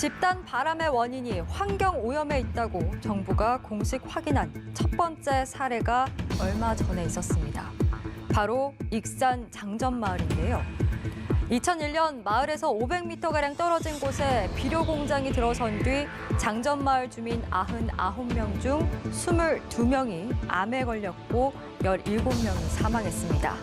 집단 바람의 원인이 환경 오염에 있다고 정부가 공식 확인한 첫 번째 사례가 얼마 전에 있었습니다. 바로 익산 장전마을인데요. 2001년 마을에서 500m가량 떨어진 곳에 비료 공장이 들어선 뒤 장전마을 주민 99명 중 22명이 암에 걸렸고 17명이 사망했습니다.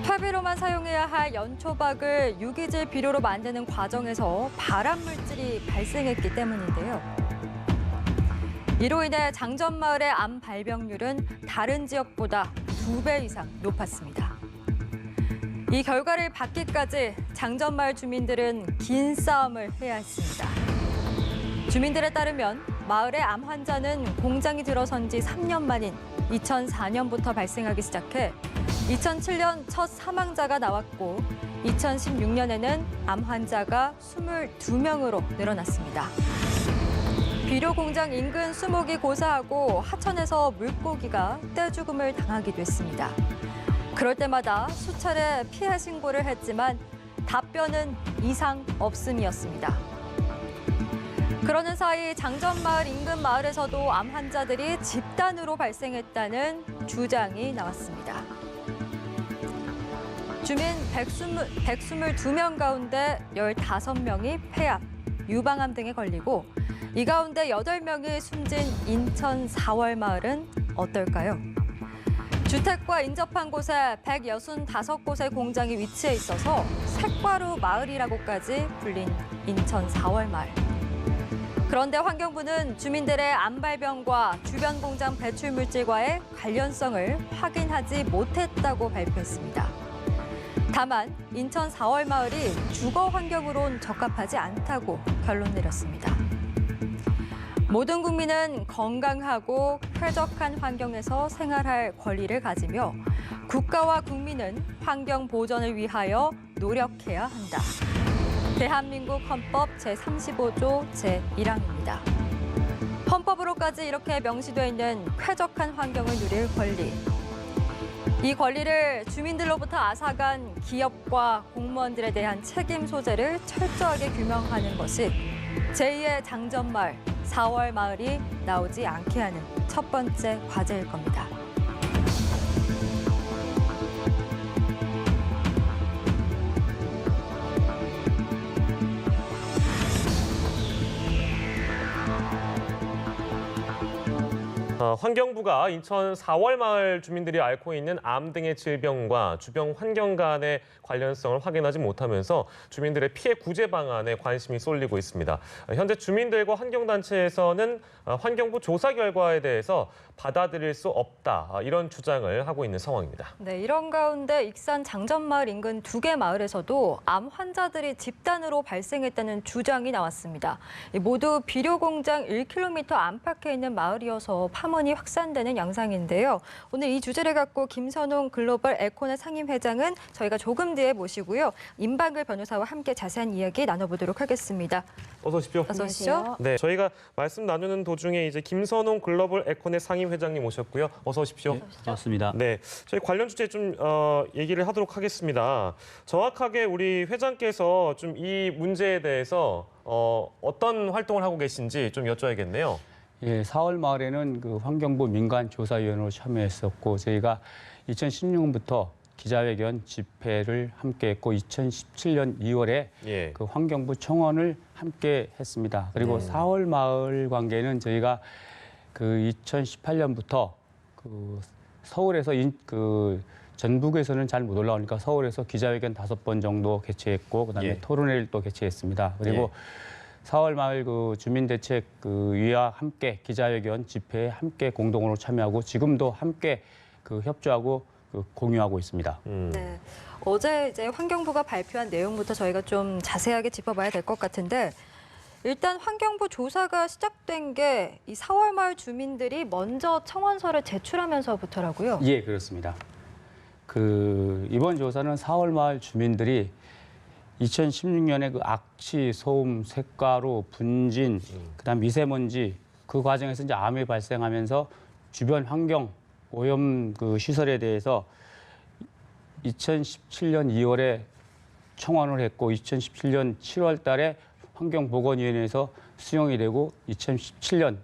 퇴비로만 사용해야 할 연초박을 유기질 비료로 만드는 과정에서 발암 물질이 발생했기 때문인데요. 이로 인해 장전마을의 암 발병률은 다른 지역보다 2배 이상 높았습니다. 이 결과를 받기까지 장전마을 주민들은 긴 싸움을 해야 했습니다. 주민들에 따르면 마을의 암 환자는 공장이 들어선 지 3년 만인 2004년부터 발생하기 시작해 2007년 첫 사망자가 나왔고 2016년에는 암 환자가 22명으로 늘어났습니다. 비료 공장 인근 수목이 고사하고 하천에서 물고기가 떼죽음을 당하기도 했습니다. 그럴 때마다 수차례 피해 신고를 했지만 답변은 이상 없음이었습니다. 그러는 사이 장전마을 인근 마을에서도 암 환자들이 집단으로 발생했다는 주장이 나왔습니다. 주민 122명 가운데 15명이 폐암, 유방암 등에 걸리고 이 가운데 8명이 숨진 인천 4월 마을은 어떨까요? 주택과 인접한 곳에 165곳의 공장이 위치해 있어서 색과루 마을이라고까지 불린 인천 4월 마을. 그런데 환경부는 주민들의 암 발병과 주변 공장 배출 물질과의 관련성을 확인하지 못했다고 발표했습니다. 다만 인천 4월 마을이 주거 환경으론 적합하지 않다고 결론 내렸습니다. 모든 국민은 건강하고 쾌적한 환경에서 생활할 권리를 가지며 국가와 국민은 환경 보전을 위하여 노력해야 한다. 대한민국 헌법 제35조 제1항입니다. 헌법으로까지 이렇게 명시되어 있는 쾌적한 환경을 누릴 권리. 이 권리를 주민들로부터 앗아간 기업과 공무원들에 대한 책임 소재를 철저하게 규명하는 것이 제2의 장전마을, 4월 마을이 나오지 않게 하는 첫 번째 과제일 겁니다. 환경부가 인천 4월 마을 주민들이 앓고 있는 암 등의 질병과 주변 환경 간의 관련성을 확인하지 못하면서 주민들의 피해 구제 방안에 관심이 쏠리고 있습니다. 현재 주민들과 환경단체에서는 환경부 조사 결과에 대해서 받아들일 수 없다, 이런 주장을 하고 있는 상황입니다. 네, 이런 가운데 익산 장전마을 인근 2개 마을에서도 암 환자들이 집단으로 발생했다는 주장이 나왔습니다. 모두 비료 공장 1km 안팎에 있는 마을이어서 파문이 확산되는 양상인데요. 오늘 이 주제를 갖고 김선홍 글로벌 에코넷 상임회장은 저희가 조금 뒤에 모시고요. 임방글 변호사와 함께 자세한 이야기 나눠보도록 하겠습니다. 어서 오십시오. 어서 오십시오. 네, 저희가 말씀 나누는 도중에 이제 김선홍 글로벌 에코넷 상임회장님 모셨고요. 어서 오십시오. 네, 반갑습니다. 네, 저희 관련 주제 좀 얘기를 하도록 하겠습니다. 정확하게 우리 회장께서 좀 이 문제에 대해서 어떤 활동을 하고 계신지 좀 여쭤야겠네요. 예, 4월 말에는 그 환경부 민간조사위원으로 참여했었고 저희가 2016년부터 기자회견 집회를 함께했고 2017년 2월에 예. 그 환경부 청원을 함께했습니다. 그리고 4월 마을 관계는 저희가 그 2018년부터 그 서울에서 그 전북에서는 잘 못 올라오니까 서울에서 기자회견 5번 정도 개최했고 그다음에 예. 토론회를 또 개최했습니다. 그리고 4월 마을 그 주민대책 그 위와 함께 기자회견 집회에 함께 공동으로 참여하고 지금도 함께 그 협조하고 그 공유하고 있습니다. 네, 어제 이제 환경부가 발표한 내용부터 저희가 좀 자세하게 짚어봐야 될 것 같은데 일단 환경부 조사가 시작된 게 이 4월 마을 주민들이 먼저 청원서를 제출하면서부터라고요? 예, 그렇습니다. 그 이번 조사는 4월 마을 주민들이 2016년에 그 악취, 소음, 색가루, 분진, 그다음 미세먼지 그 과정에서 이제 암이 발생하면서 주변 환경 오염 그 시설에 대해서 2017년 2월에 청원을 했고 2017년 7월 달에 환경보건위원회에서 수용이 되고 2017년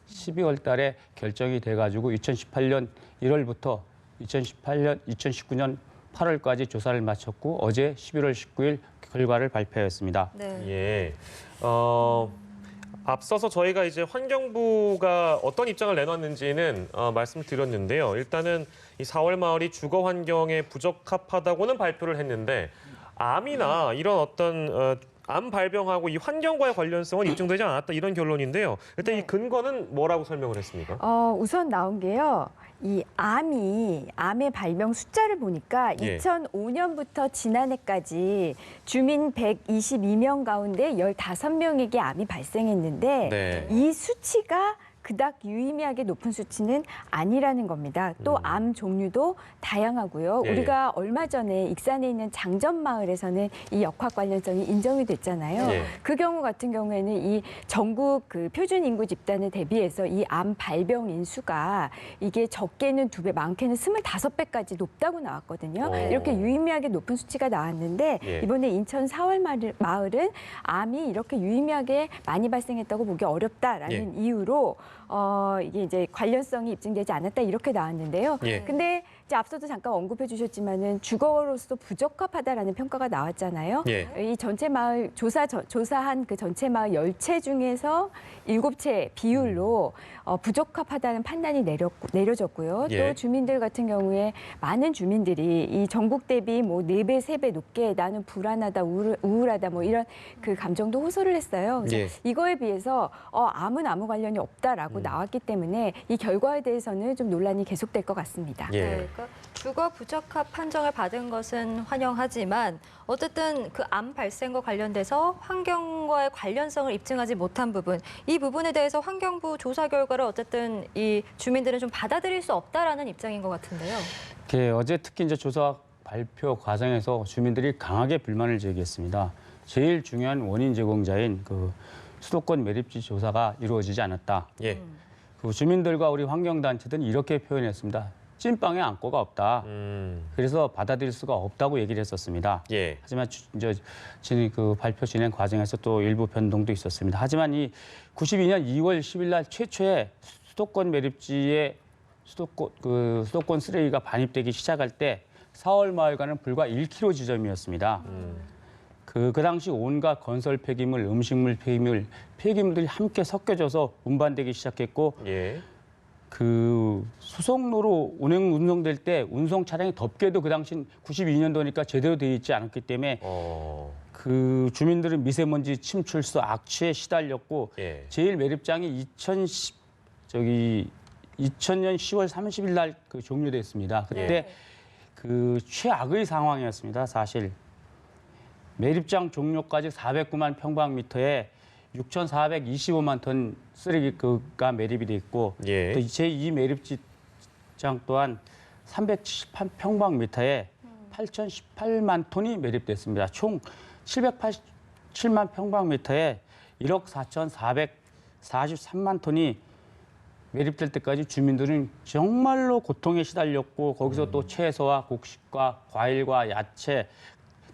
12월 달에 결정이 돼가지고 2018년 1월부터 2019년 8월까지 조사를 마쳤고 어제 11월 19일 결과를 발표했습니다. 네. 예. 앞서서 저희가 이제 환경부가 어떤 입장을 내놨는지는 말씀드렸는데요. 일단은 이 4월 마을이 주거 환경에 부적합하다고는 발표를 했는데 암이나 이런 어떤 암 발병하고 이 환경과의 관련성은 입증되지 않았다 이런 결론인데요. 일단 이 근거는 뭐라고 설명을 했습니까? 우선 나온 게요. 이 암의 발병 숫자를 보니까 예. 2005년부터 지난해까지 주민 122명 가운데 15명에게 암이 발생했는데 네. 이 수치가 그닥 유의미하게 높은 수치는 아니라는 겁니다. 또 암 종류도 다양하고요. 예. 우리가 얼마 전에 익산에 있는 장전마을에서는 이 역학 관련성이 인정이 됐잖아요. 예. 그 경우 같은 경우에는 이 전국 그 표준 인구 집단에 대비해서 이 암 발병 인수가 이게 적게는 2배, 많게는 25배까지 높다고 나왔거든요. 오. 이렇게 유의미하게 높은 수치가 나왔는데 예. 이번에 인천 마을은 암이 이렇게 유의미하게 많이 발생했다고 보기 어렵다라는 이유로 이게 이제 관련성이 입증되지 않았다 이렇게 나왔는데요. 예. 근데 이제 앞서도 잠깐 언급해 주셨지만은 주거로서 부적합하다라는 평가가 나왔잖아요. 예. 이 전체 마을 조사한 그 전체 마을 10채 중에서 7채 비율로 부적합하다는 판단이 내려졌고요. 예. 또 주민들 같은 경우에 많은 주민들이 이 전국 대비 뭐 4배, 3배 높게 나는 불안하다, 우울하다 뭐 이런 그 감정도 호소를 했어요. 그래서 예. 이거에 비해서 암은 아무 관련이 없다라고 나왔기 때문에 이 결과에 대해서는 좀 논란이 계속될 것 같습니다. 예. 네, 그러니까 주거 부적합 판정을 받은 것은 환영하지만 어쨌든 그 암 발생과 관련돼서 환경과의 관련성을 입증하지 못한 부분, 이 부분에 대해서 환경부 조사 결과를 어쨌든 이 주민들은 좀 받아들일 수 없다라는 입장인 것 같은데요. 어제 특히 이제 조사 발표 과정에서 주민들이 강하게 불만을 제기했습니다. 제일 중요한 원인 제공자인 그 수도권 매립지 조사가 이루어지지 않았다. 예. 그 주민들과 우리 환경단체들은 이렇게 표현했습니다. 찐빵에 안고가 없다. 그래서 받아들일 수가 없다고 얘기를 했었습니다. 예. 하지만 그 발표 진행 과정에서 또 일부 변동도 있었습니다. 하지만 이 92년 2월 10일 날 최초의 수도권 매립지에 수도권 쓰레기가 반입되기 시작할 때 4월 마을과는 불과 1km 지점이었습니다. 그 당시 온갖 건설 폐기물, 음식물 폐기물들이 함께 섞여져서 운반되기 시작했고 예. 그 수송로로 운송될 때 운송 차량이 덥게도 그 당시 92년도니까 제대로 되어 있지 않았기 때문에 그 주민들은 미세먼지 침출수 악취에 시달렸고 예. 제일 매립장이 2000년 10월 30일 날 그 종료됐습니다. 그때 그 최악의 상황이었습니다. 사실 매립장 종료까지 409만 평방미터에 6,425만 톤 쓰레기가 매립이 돼 있고 예. 또 제2 매립지장 또한 378평방미터에 8,018만 톤이 매립됐습니다. 총 787만 평방미터에 1억 4,443만 톤이 매립될 때까지 주민들은 정말로 고통에 시달렸고 거기서 또 채소와 곡식과 과일과 야채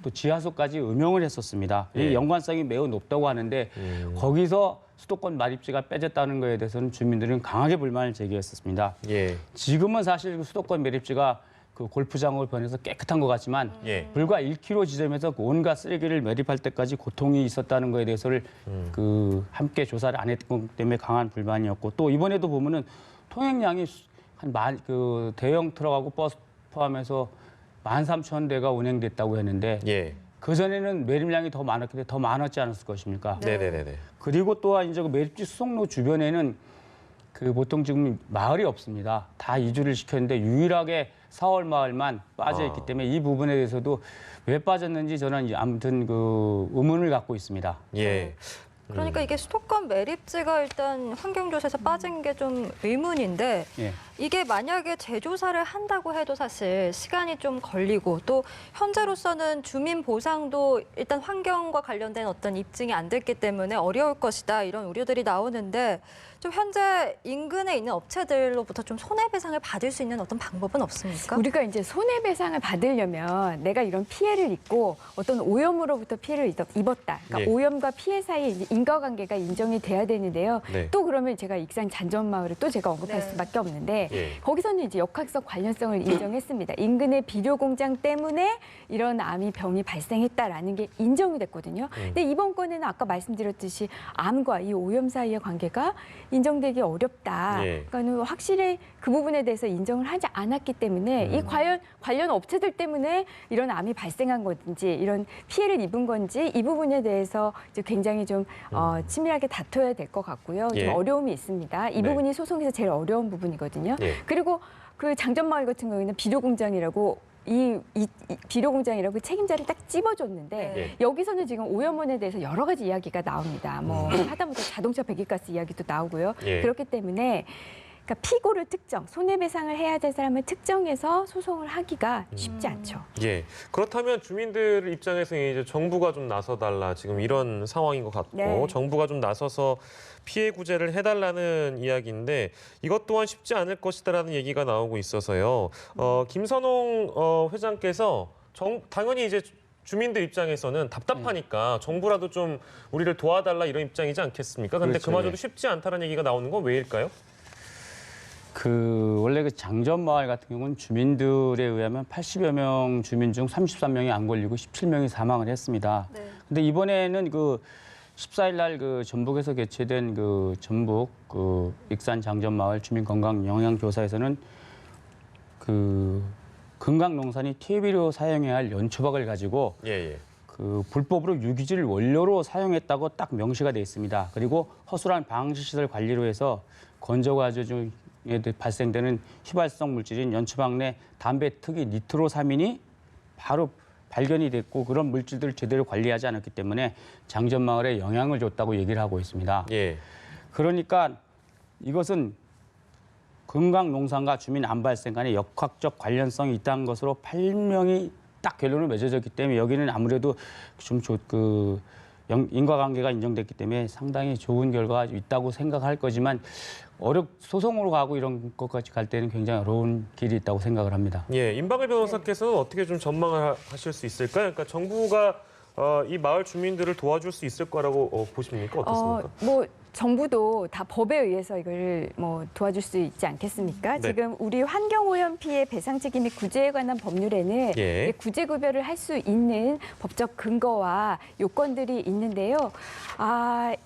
또 지하수까지 음용을 했었습니다. 이 예. 연관성이 매우 높다고 하는데 거기서 수도권 마립지가 빼졌다는 것에 대해서는 주민들은 강하게 불만을 제기했었습니다. 예. 지금은 사실 그 수도권 매립지가 그 골프장으로 변해서 깨끗한 것 같지만 예. 불과 1km 지점에서 그 온갖 쓰레기를 매립할 때까지 고통이 있었다는 것에 대해서를 그 함께 조사를 안 했기 때문에 강한 불만이었고 또 이번에도 보면은 통행량이 그 대형 트럭하고 버스 포함해서 13,000대가 운행됐다고 했는데 예. 그전에는 매립량이 더 많았기 때문에 더 많았지 않았을 것입니까? 네네네. 그리고 또한 이제 그 매립지 수송로 주변에는 그 보통 지금 마을이 없습니다. 다 이주를 시켰는데 유일하게 4월 마을만 빠져 있기 때문에 이 부분에 대해서도 왜 빠졌는지 저는 아무튼 그 의문을 갖고 있습니다. 예. 그러니까 이게 수도권 매립지가 일단 환경조사에서 빠진 게 좀 의문인데 예. 이게 만약에 재조사를 한다고 해도 사실 시간이 좀 걸리고 또 현재로서는 주민 보상도 일단 환경과 관련된 어떤 입증이 안 됐기 때문에 어려울 것이다 이런 우려들이 나오는데 좀 현재 인근에 있는 업체들로부터 좀 손해배상을 받을 수 있는 어떤 방법은 없습니까? 우리가 이제 손해배상을 받으려면 내가 이런 피해를 입고 어떤 오염으로부터 피해를 입었다. 그러니까 예. 오염과 피해 사이에 이제 인과관계가 인정이 돼야 되는데요. 네. 또 그러면 제가 익산 잔전마을을 또 제가 언급할 네. 수밖에 없는데 예. 거기서는 이제 역학적 관련성을 인정했습니다. 인근의 비료 공장 때문에 이런 암이 병이 발생했다라는 게 인정이 됐거든요. 근데 이번 건에는 아까 말씀드렸듯이 암과 이 오염 사이의 관계가 인정되기 어렵다. 예. 그러니까 확실히 그 부분에 대해서 인정을 하지 않았기 때문에 이 관련 업체들 때문에 이런 암이 발생한 건지 이런 피해를 입은 건지 이 부분에 대해서 이제 굉장히 좀 치밀하게 다퉈야 될 것 같고요. 예. 좀 어려움이 있습니다. 이 네. 부분이 소송에서 제일 어려운 부분이거든요. 예. 그리고 그 장전마을 같은 경우에는 비료 공장이라고 이 비료 공장이라고 책임자를 딱 찝어줬는데 예. 여기서는 지금 오염원에 대해서 여러 가지 이야기가 나옵니다. 뭐 하다못해 자동차 배기가스 이야기도 나오고요. 예. 그렇기 때문에 그러니까 피고를 특정, 손해배상을 해야 될 사람을 특정해서 소송을 하기가 쉽지 않죠. 예. 그렇다면 주민들 입장에서는 이제 정부가 좀 나서달라 지금 이런 상황인 것 같고 네. 정부가 좀 나서서 피해 구제를 해달라는 이야기인데 이것 또한 쉽지 않을 것이다라는 얘기가 나오고 있어서요. 김선홍 회장께서 당연히 이제 주민들 입장에서는 답답하니까 정부라도 좀 우리를 도와달라 이런 입장이지 않겠습니까? 근데 그렇죠, 그마저도 예. 쉽지 않다는 얘기가 나오는 건 왜일까요? 원래 그 장전마을 같은 경우는 주민들에 의하면 80여 명 주민 중 33명이 안 걸리고 17명이 사망을 했습니다. 네. 근데 이번에는 그 14일 날 그 전북에서 개최된 그 전북 그 익산 장전마을 주민 건강 영향 조사에서는 그 금강농산이 퇴비료 사용해야 할 연초박을 가지고 예, 예. 그 불법으로 유기질 원료로 사용했다고 딱 명시가 돼 있습니다. 그리고 허술한 방치시설 관리로 해서 건조가주 중에 발생되는 휘발성 물질인 연초박 내 담배 특이 니트로사민이 바로 발견이 됐고 그런 물질들을 제대로 관리하지 않았기 때문에 장전마을에 영향을 줬다고 얘기를 하고 있습니다. 예. 그러니까 이것은 금강농산과 주민 암 발생 간의 역학적 관련성이 있다는 것으로 판명이 딱 결론을 맺어졌기 때문에 여기는 아무래도 좀 인과관계가 인정됐기 때문에 상당히 좋은 결과가 있다고 생각할 거지만 소송으로 가고 이런 것까지 갈 때는 굉장히 어려운 길이 있다고 생각을 합니다. 예, 임박을 변호사께서는 어떻게 좀 전망을 하실 수 있을까요? 그러니까 정부가 이 마을 주민들을 도와줄 수 있을 거라고 보십니까? 어떻습니까? 뭐 정부도 다 법에 의해서 이걸 뭐 도와줄 수 있지 않겠습니까? 네. 지금 우리 환경오염 피해 배상 책임 및 구제에 관한 법률에는 예. 구제 구별을 할 수 있는 법적 근거와 요건들이 있는데요.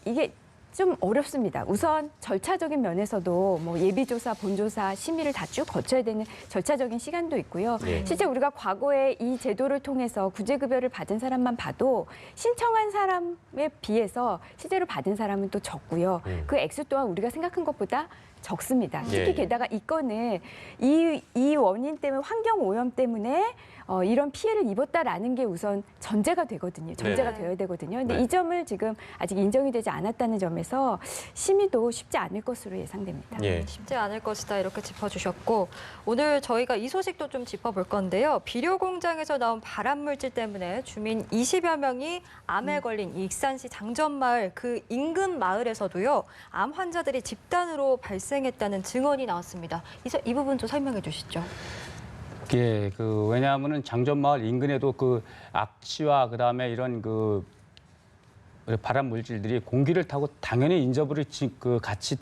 이게 좀 어렵습니다. 우선 절차적인 면에서도 뭐 예비조사, 본조사, 심의를 다 쭉 거쳐야 되는 절차적인 시간도 있고요. 예. 실제 우리가 과거에 이 제도를 통해서 구제급여를 받은 사람만 봐도 신청한 사람에 비해서 실제로 받은 사람은 또 적고요. 그 액수 또한 우리가 생각한 것보다 적습니다. 특히 예. 게다가 이 건은 이 원인 때문에 환경 오염 때문에 이런 피해를 입었다라는 게 우선 전제가 되거든요. 전제가 네. 되어야 되거든요. 근데 네. 이 점을 지금 아직 인정이 되지 않았다는 점에서 심의도 쉽지 않을 것으로 예상됩니다. 예. 쉽지 않을 것이다 이렇게 짚어주셨고 오늘 저희가 이 소식도 좀 짚어볼 건데요. 비료 공장에서 나온 발암물질 때문에 주민 20여 명이 암에 걸린 익산시 장전마을 그 인근 마을에서도요. 암 환자들이 집단으로 발생했다는 증언이 나왔습니다. 이 부분 좀 설명해 주시죠. 예, 왜냐하면은 장전마을 인근에도 그 악취와 그다음에 이런 그 발암 물질들이 공기를 타고 당연히 인접으로 같이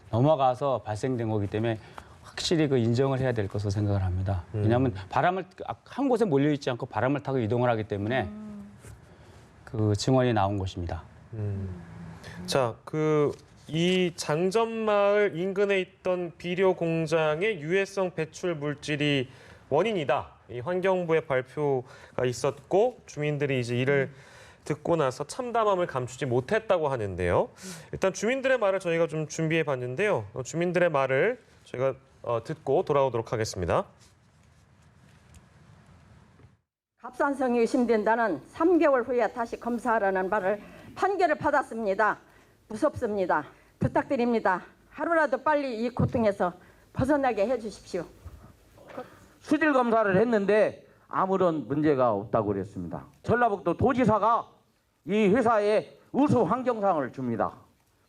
넘어가서 발생된 거기 때문에 확실히 그 인정을 해야 될 것으로 생각을 합니다. 왜냐하면 바람을 한 곳에 몰려 있지 않고 바람을 타고 이동을 하기 때문에 그 증언이 나온 것입니다. 자, 이 장전마을 인근에 있던 비료 공장의 유해성 배출 물질이 원인이다. 이 환경부의 발표가 있었고 주민들이 이제 이를 듣고 나서 참담함을 감추지 못했다고 하는데요. 일단 주민들의 말을 저희가 좀 준비해 봤는데요. 주민들의 말을 저희가 듣고 돌아오도록 하겠습니다. 갑산성이 의심된다는 3개월 후에 다시 검사하라는 말을 판결을 받았습니다. 무섭습니다. 부탁드립니다. 하루라도 빨리 이 고통에서 벗어나게 해주십시오. 수질 검사를 했는데 아무런 문제가 없다고 그랬습니다. 전라북도 도지사가 이 회사에 우수 환경상을 줍니다.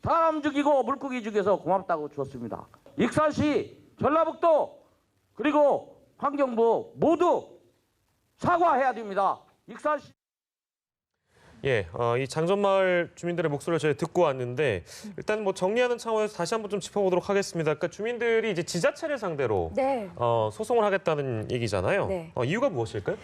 사람 죽이고 물고기 죽여서 고맙다고 줬습니다. 익산시, 전라북도 그리고 환경부 모두 사과해야 됩니다. 익산시. 예, 이 장전마을 주민들의 목소리를 저희 듣고 왔는데 일단 뭐 정리하는 차원에서 다시 한번 좀 짚어보도록 하겠습니다. 그러니까 주민들이 이제 지자체를 상대로 네. 소송을 하겠다는 얘기잖아요. 네. 이유가 무엇일까요?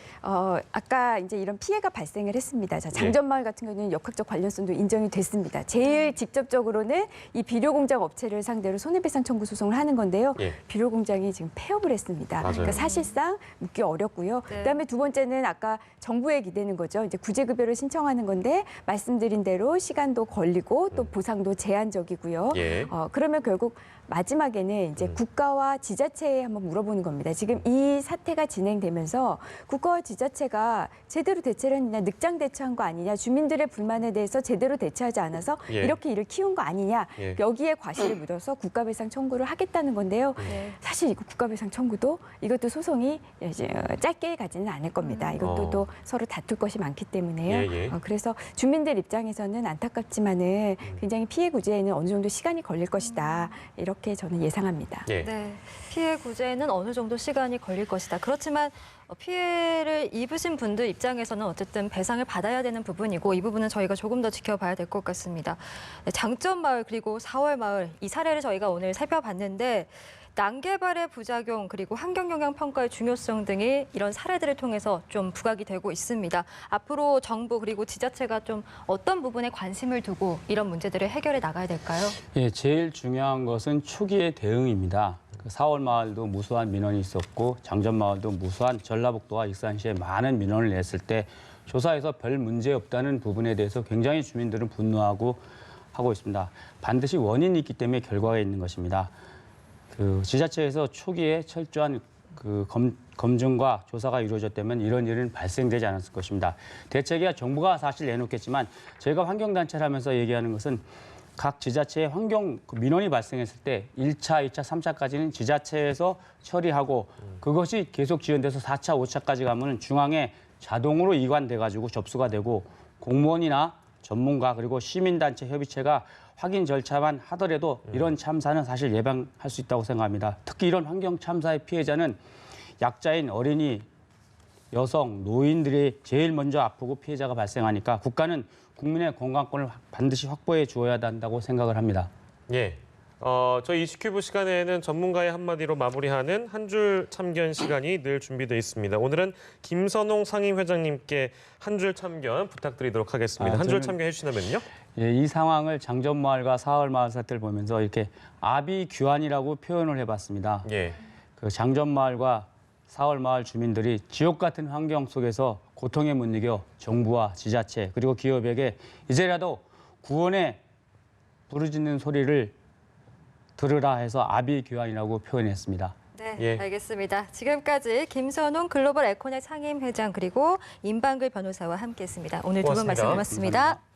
아까 이제 이런 피해가 발생을 했습니다. 자, 장전마을 같은 경우는 역학적 관련성도 인정이 됐습니다. 제일 직접적으로는 이 비료공장 업체를 상대로 손해배상 청구 소송을 하는 건데요. 예. 비료공장이 지금 폐업을 했습니다. 맞아요. 그러니까 사실상 묻기 어렵고요. 네. 그다음에 두 번째는 아까 정부에 기대는 거죠. 이제 구제급여를 신청하는 건데 말씀드린 대로 시간도 걸리고 또 보상도 제한적이고요. 예. 그러면 결국 마지막에는 이제 국가와 지자체에 한번 물어보는 겁니다. 지금 이 사태가 진행되면서 국가와 지자체가 제대로 대처를 했느냐, 늑장 대처한 거 아니냐, 주민들의 불만에 대해서 제대로 대처하지 않아서 예. 이렇게 일을 키운 거 아니냐, 예. 여기에 과실을 묻어서 국가배상 청구를 하겠다는 건데요. 네. 사실 이거 국가배상 청구도 이것도 소송이 이제 짧게 가지는 않을 겁니다. 이것도 또 서로 다툴 것이 많기 때문에요. 예, 예. 그래서 주민들 입장에서는 안타깝지만은 굉장히 피해 구제에는 어느 정도 시간이 걸릴 것이다. 이렇게 저는 예상합니다. 예. 네, 피해 구제에는 어느 정도 시간이 걸릴 것이다. 그렇지만 피해를 입으신 분들 입장에서는 어쨌든 배상을 받아야 되는 부분이고 이 부분은 저희가 조금 더 지켜봐야 될 것 같습니다. 네, 장전마을 그리고 4월마을 이 사례를 저희가 오늘 살펴봤는데 난개발의 부작용 그리고 환경영향 평가의 중요성 등이 이런 사례들을 통해서 좀 부각이 되고 있습니다. 앞으로 정부 그리고 지자체가 좀 어떤 부분에 관심을 두고 이런 문제들을 해결해 나가야 될까요? 예, 제일 중요한 것은 초기의 대응입니다. 4월 마을도 무수한 민원이 있었고 장전마을도 무수한 전라북도와 익산시에 많은 민원을 냈을 때 조사에서 별 문제 없다는 부분에 대해서 굉장히 주민들은 분노하고 하고 있습니다. 반드시 원인이 있기 때문에 결과가 있는 것입니다. 그 지자체에서 초기에 철저한 그 검증과 조사가 이루어졌다면 이런 일은 발생되지 않았을 것입니다. 대책이야 정부가 사실 내놓겠지만 저희가 환경단체를 하면서 얘기하는 것은 각 지자체의 환경 민원이 발생했을 때 1차, 2차, 3차까지는 지자체에서 처리하고 그것이 계속 지연돼서 4차, 5차까지 가면 중앙에 자동으로 이관돼가지고 접수가 되고 공무원이나 전문가 그리고 시민단체 협의체가 확인 절차만 하더라도 이런 참사는 사실 예방할 수 있다고 생각합니다. 특히 이런 환경 참사의 피해자는 약자인 어린이, 여성, 노인들이 제일 먼저 아프고 피해자가 발생하니까 국가는 국민의 건강권을 반드시 확보해 주어야 한다고 생각을 합니다. 예. 저희 이슈큐브 시간에는 전문가의 한마디로 마무리하는 한 줄 참견 시간이 늘 준비되어 있습니다. 오늘은 김선홍 상임회장님께 한 줄 참견 부탁드리도록 하겠습니다. 한 줄 참견해 주시면요. 예, 이 상황을 장전마을과 4월 마을 사태를 보면서 이렇게 아비규환이라고 표현을 해봤습니다. 예. 그 장전마을과 4월 마을 주민들이 지옥 같은 환경 속에서 고통에 못 이겨 정부와 지자체 그리고 기업에게 이제라도 구원의 부르짖는 소리를 들으라 해서 아비규환이라고 표현했습니다. 네, 예. 알겠습니다. 지금까지 김선홍 글로벌 에코넷 상임회장 그리고 임방글 변호사와 함께했습니다. 오늘 두 분 고맙습니다. 말씀 고맙습니다. 감사합니다.